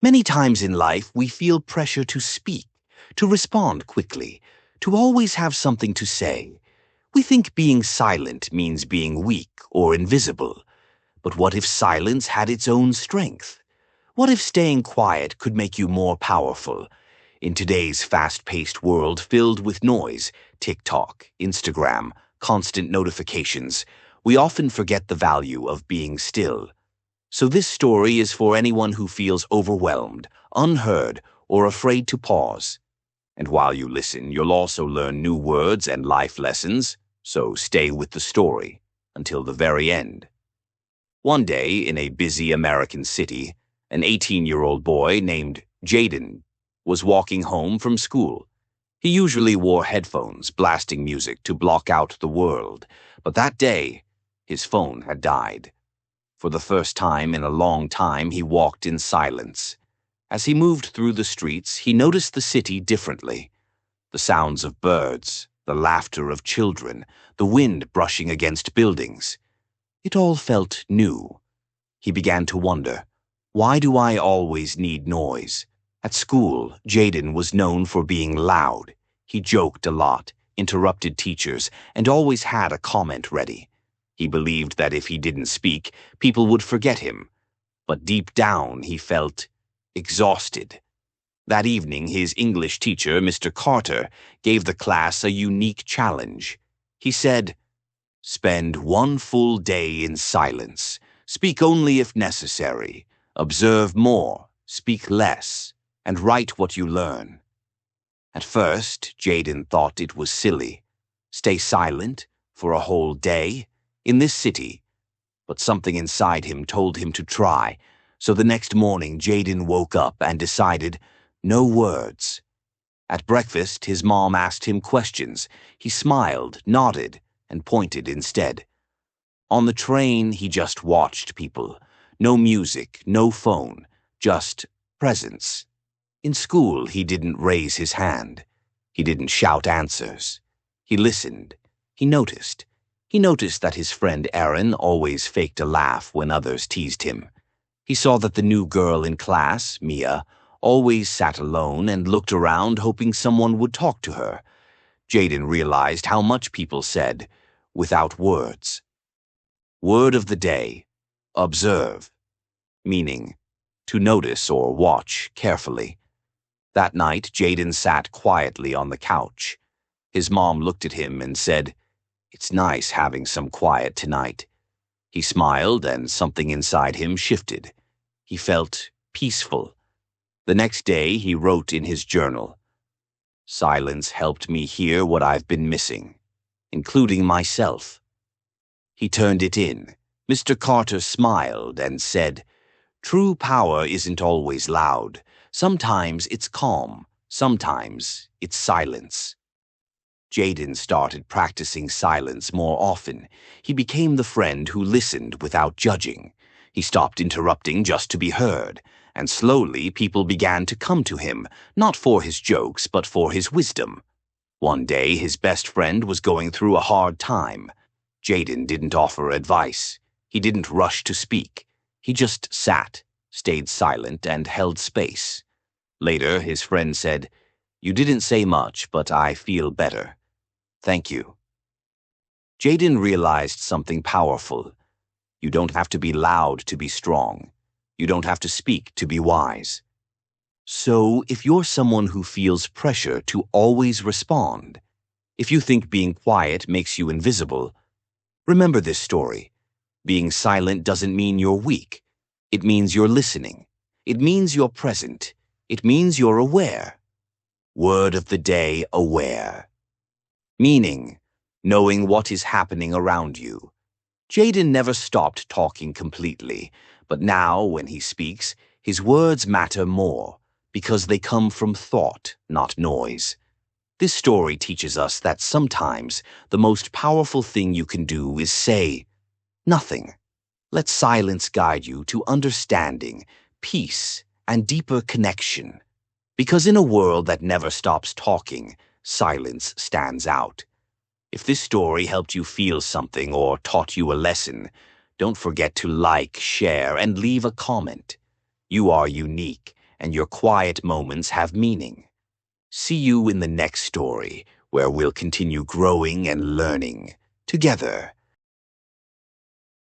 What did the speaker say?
Many times in life, we feel pressure to speak, to respond quickly, to always have something to say. We think being silent means being weak or invisible. But what if silence had its own strength? What if staying quiet could make you more powerful? In today's fast-paced world filled with noise, TikTok, Instagram, constant notifications, we often forget the value of being still. So this story is for anyone who feels overwhelmed, unheard, or afraid to pause. And while you listen, you'll also learn new words and life lessons, so stay with the story until the very end. One day, in a busy American city, an 18-year-old boy named Jaden was walking home from school. He usually wore headphones, blasting music to block out the world, but that day, his phone had died. For the first time in a long time, he walked in silence. As he moved through the streets, he noticed the city differently. The sounds of birds, the laughter of children, the wind brushing against buildings. It all felt new. He began to wonder, why do I always need noise? At school, Jaden was known for being loud. He joked a lot, interrupted teachers, and always had a comment ready. He believed that if he didn't speak, people would forget him. But deep down, he felt exhausted. That evening, his English teacher, Mr. Carter, gave the class a unique challenge. He said, "Spend one full day in silence. Speak only if necessary. Observe more, speak less, and write what you learn." At first, Jaden thought it was silly. Stay silent for a whole day in this city. But something inside him told him to try. So the next morning, Jaden woke up and decided, no words. At breakfast, his mom asked him questions. He smiled, nodded, and pointed instead. On the train, he just watched people. No music, no phone, just presence. In school, he didn't raise his hand. He didn't shout answers. He listened. He noticed. He noticed that his friend Aaron always faked a laugh when others teased him. He saw that the new girl in class, Mia, always sat alone and looked around hoping someone would talk to her. Jaden realized how much people said, without words. Word of the day, observe. Meaning, to notice or watch carefully. That night, Jaden sat quietly on the couch. His mom looked at him and said, "It's nice having some quiet tonight." He smiled and something inside him shifted. He felt peaceful. The next day, he wrote in his journal, "Silence helped me hear what I've been missing, including myself." He turned it in. Mr. Carter smiled and said, "True power isn't always loud. Sometimes it's calm. Sometimes it's silence." Jaden started practicing silence more often. He became the friend who listened without judging. He stopped interrupting just to be heard, and slowly people began to come to him, not for his jokes, but for his wisdom. One day, his best friend was going through a hard time. Jaden didn't offer advice. He didn't rush to speak. He just sat, stayed silent, and held space. Later, his friend said, "You didn't say much, but I feel better. Thank you." Jaden realized something powerful. You don't have to be loud to be strong. You don't have to speak to be wise. So, if you're someone who feels pressure to always respond, if you think being quiet makes you invisible, remember this story. Being silent doesn't mean you're weak. It means you're listening. It means you're present. It means you're aware. Word of the day, aware. Meaning, knowing what is happening around you. Jaden never stopped talking completely, but now, when he speaks, his words matter more, because they come from thought, not noise. This story teaches us that sometimes the most powerful thing you can do is say nothing. Let silence guide you to understanding, peace, and deeper connection. Because in a world that never stops talking, silence stands out. If this story helped you feel something or taught you a lesson, don't forget to like, share, and leave a comment. You are unique, and your quiet moments have meaning. See you in the next story, where we'll continue growing and learning together.